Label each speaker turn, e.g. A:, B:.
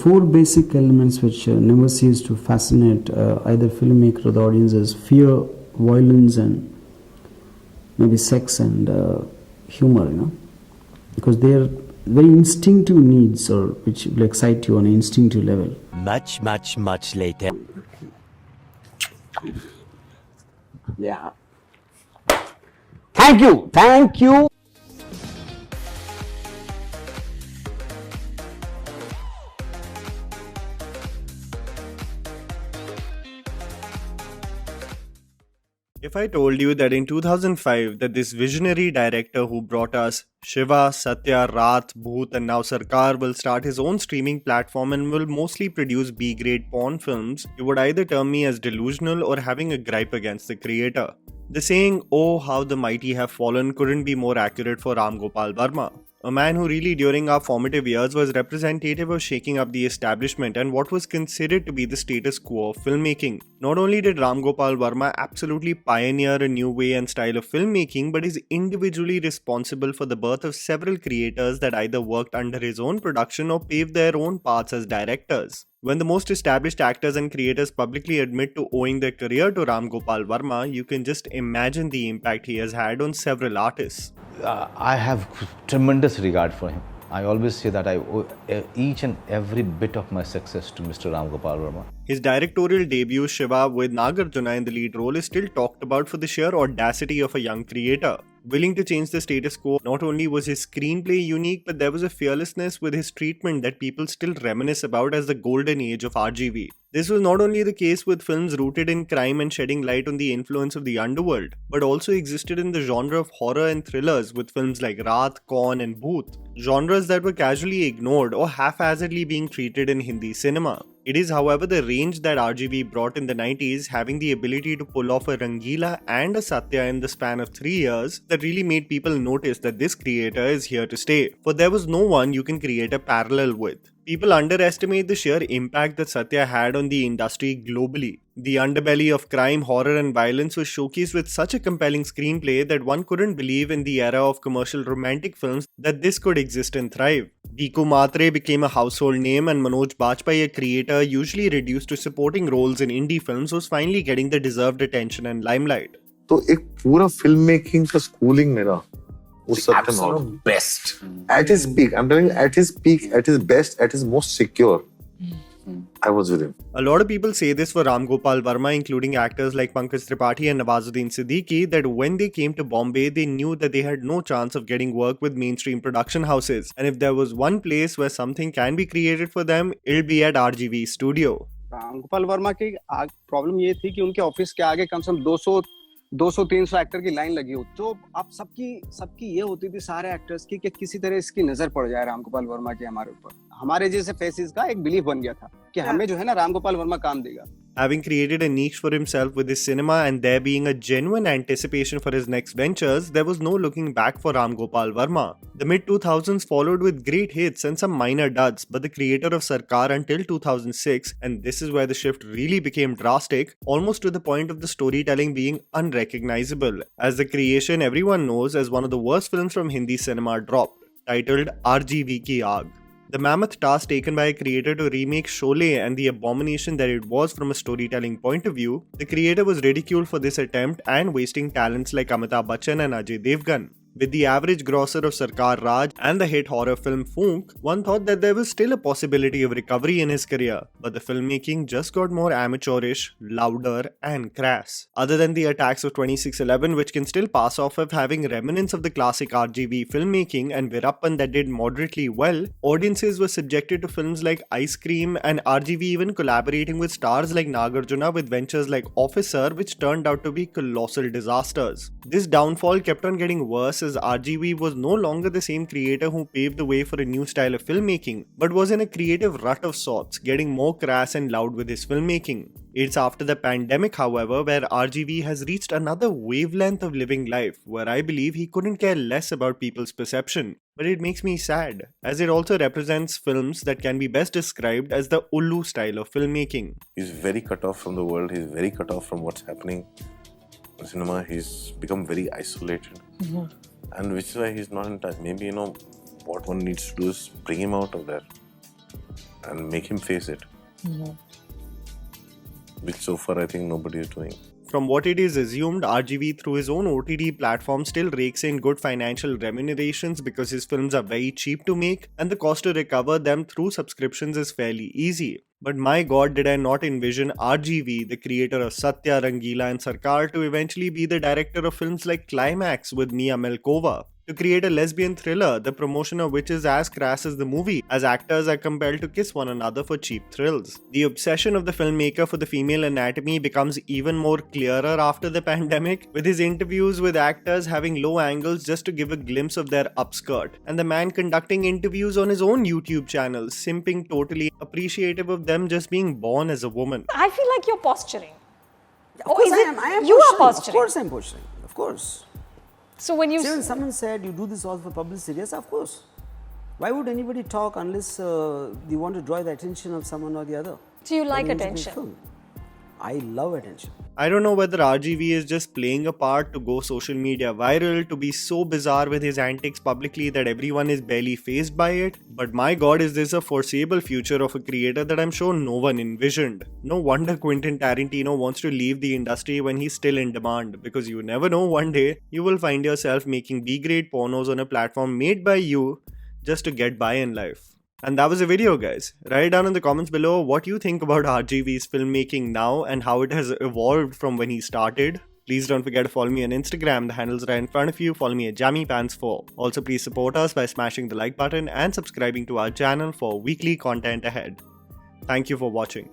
A: Four basic elements which never cease to fascinate either filmmaker or the audiences: fear, violence, and maybe sex and humor. Because they are very instinctive needs, or which will excite you on an instinctive level.
B: Much later.
C: Yeah. Thank you.
D: If I told you that in 2005 that this visionary director who brought us Shiva, Satya, Raat, Bhoot and now Sarkar will start his own streaming platform and will mostly produce B-grade porn films, you would either term me as delusional or having a gripe against the creator. The saying, "Oh, how the mighty have fallen" couldn't be more accurate for Ram Gopal Varma. A man who really during our formative years was representative of shaking up the establishment and what was considered to be the status quo of filmmaking. Not only did Ram Gopal Varma absolutely pioneer a new way and style of filmmaking, but is individually responsible for the birth of several creators that either worked under his own production or paved their own paths as directors. When the most established actors and creators publicly admit to owing their career to Ram Gopal Varma, you can just imagine the impact he has had on several artists.
E: I have tremendous regard for him. I always say that I owe each and every bit of my success to Mr. Ram Gopal Varma.
D: His directorial debut, Shiva, with Nagarjuna in the lead role, is still talked about for the sheer audacity of a young creator. Willing to change the status quo, not only was his screenplay unique, but there was a fearlessness with his treatment that people still reminisce about as the golden age of RGV. This was not only the case with films rooted in crime and shedding light on the influence of the underworld, but also existed in the genre of horror and thrillers with films like Raat, Kaun and Bhoot, genres that were casually ignored or haphazardly being treated in Hindi cinema. It is, however, the range that RGV brought in the 90s, having the ability to pull off a Rangila and a Satya in the span of 3 years, that really made people notice that this creator is here to stay, for there was no one you can create a parallel with. People underestimate the sheer impact that Satya had on the industry globally. The underbelly of crime, horror and violence was showcased with such a compelling screenplay that one couldn't believe in the era of commercial romantic films that this could exist and thrive. Deeku Matre became a household name, and Manoj Bajpayee, a creator usually reduced to supporting roles in indie films, was finally getting the deserved attention and limelight.
F: तो एक पूरा film making का schooling मेरा उस
C: Absolute best.
F: at his peak. I'm telling you, at his peak, at his best, at his most secure, I was with him.
D: A lot of people say this for Ram Gopal Varma, including actors like Pankaj Tripathi and Nawazuddin Siddiqui, that when they came to Bombay, they knew that they had no chance of getting work with mainstream production houses. And if there was one place where something can be created for them, it'll be at RGV Studio.
G: Ram Gopal Verma की problem ये थी कि उनके office के आगे कम से कम 200-300 actor की line लगी हो, तो आप सबकी ये होती थी सारे एक्टर्स की कि किसी तरह इसकी नजर पड़ जाए राम गोपाल वर्मा की हमारे ऊपर. हमारे जैसे फेसेस का एक बिलीफ बन गया था कि हमें जो है ना राम गोपाल वर्मा काम देगा.
D: Having created a niche for himself with his cinema and there being a genuine anticipation for his next ventures, there was no looking back for Ram Gopal Varma. The mid-2000s followed with great hits and some minor duds, but the creator of Sarkar until 2006, and this is where the shift really became drastic, almost to the point of the storytelling being unrecognizable, as the creation everyone knows as one of the worst films from Hindi cinema dropped, titled RGV Ki Aag. The mammoth task taken by a creator to remake Sholay and the abomination that it was from a storytelling point of view, the creator was ridiculed for this attempt and wasting talents like Amitabh Bachchan and Ajay Devgan. With the average grosser of Sarkar Raj and the hit horror film Foonk, one thought that there was still a possibility of recovery in his career, but the filmmaking just got more amateurish, louder and crass. Other than the attacks of 2611, which can still pass off as having remnants of the classic RGV filmmaking, and Virappan that did moderately well, audiences were subjected to films like Ice Cream, and RGV even collaborating with stars like Nagarjuna with ventures like Officer, which turned out to be colossal disasters. This downfall kept on getting worse as RGV was no longer the same creator who paved the way for a new style of filmmaking, but was in a creative rut of sorts, getting more crass and loud with his filmmaking. It's after the pandemic, however, where RGV has reached another wavelength of living life, where I believe he couldn't care less about people's perception. But it makes me sad, as it also represents films that can be best described as the Ullu style of filmmaking.
F: He's very cut off from the world. He's very cut off from what's happening in cinema. He's become very isolated. And which is why he's not in touch. Maybe, what one needs to do is bring him out of there. and make him face it. Which so far I think nobody is doing.
D: From what it is assumed, RGV through his own OTT platform still rakes in good financial remunerations because his films are very cheap to make and the cost to recover them through subscriptions is fairly easy. But my god, did I not envision RGV, the creator of Satya, Rangila and Sarkar, to eventually be the director of films like Climax with Mia Melkova. To create a lesbian thriller, the promotion of which is as crass as the movie, as actors are compelled to kiss one another for cheap thrills. The obsession of the filmmaker for the female anatomy becomes even more clearer after the pandemic, with his interviews with actors having low angles just to give a glimpse of their upskirt, and the man conducting interviews on his own YouTube channel, simping totally appreciative of them just being born as a woman.
H: I feel like you're posturing.
I: Of course
H: is
I: I
H: it-
I: am. I am
H: you are
I: posturing.
H: posturing.
I: Of course I'm posturing. Of course.
H: So when you
I: See, when someone said you do this all for publicity, yes, of course. Why would anybody talk unless they want to draw the attention of someone or the other?
H: do you like
I: When you make
H: attention?
I: film. I love attention.
D: I don't know whether RGV is just playing a part to go social media viral, to be so bizarre with his antics publicly that everyone is barely fazed by it, but my god, is this a foreseeable future of a creator that I'm sure no one envisioned. No wonder Quentin Tarantino wants to leave the industry when he's still in demand, because you never know, one day you will find yourself making B-grade pornos on a platform made by you just to get by in life. And that was the video, guys. Write down in the comments below what you think about RGV's filmmaking now and how it has evolved from when he started. Please don't forget to follow me on Instagram, the handle's right in front of you. Follow me at JammyPants4. Also, please support us by smashing the like button and subscribing to our channel for weekly content ahead. Thank you for watching.